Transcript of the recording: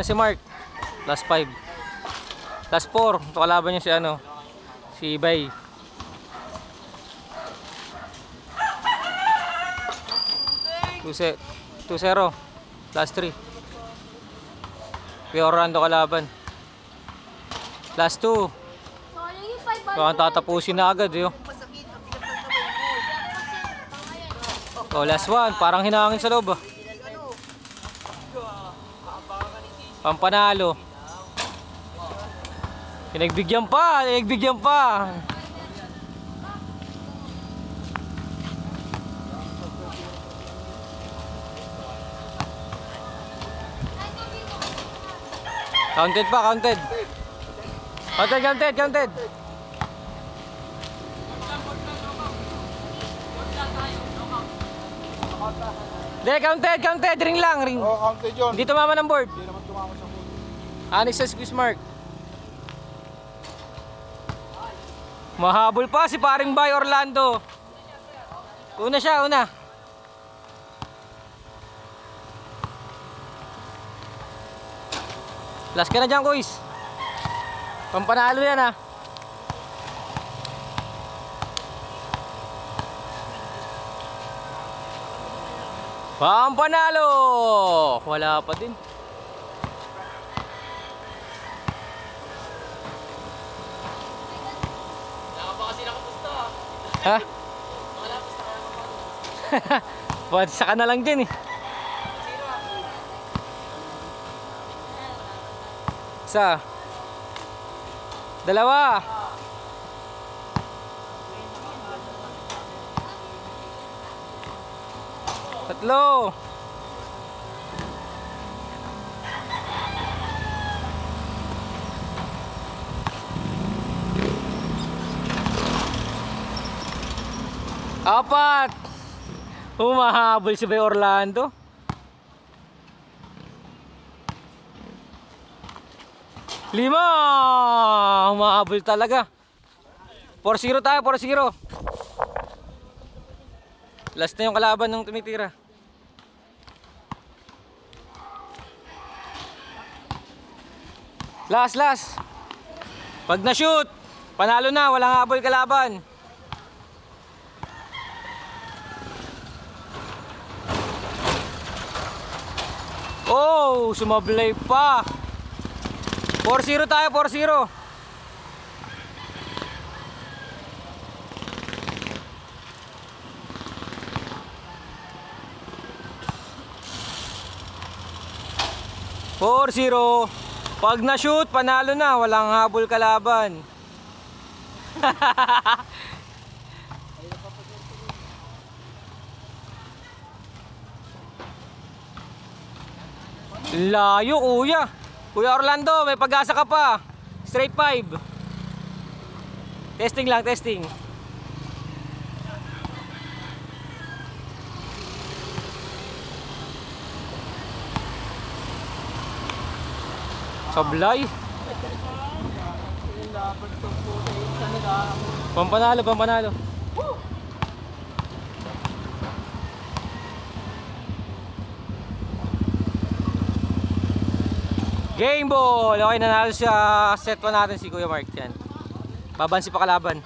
Si Mark, last 5. Last 4, ito kalaban niya si ano, si Bay. 2-0, last 3. Kuya Orlando kalaban. Last 2. Baka tatapusin na agad yun. Oh, last 1, parang hinangin sa loob ah. Pampanalo. Pinagbigyan pa. Counted. Hindi, counted. Ring lang. Oo, counted yun. Hindi tumama ng board. Hindi naman tumama sa board. Anis sa squeeze mark. Mahabol pa si paring Bay Orlando. Una siya. Last ka na dyan, Kuis. Pampanalo yan ah. Pampanalo! Wala pa din. Wala pa kasi nakapusta. Ha? Wala pa sa kanya. Pwede saka na lang din eh. Isa. 2. 3. 4. Humahabol si Bay Orlando. 5. Humahabol talaga. 4-0 tayo, 4-0. Last na yung kalaban ng tumitira. Last. Pag na-shoot, panalo na, walang habol kalaban. Oh, sumablay pa. 4-0 tayo, 4-0. Pag na-shoot, panalo na, walang habol kalaban. Layo, kuya. Kuya Orlando, may pag-asa ka pa. Straight 5. Testing lang. Sablay. Pampanalo. Game ball. Okay, nanalo sa set 1 natin si Kuya Mark yan. Babansi pa kalaban.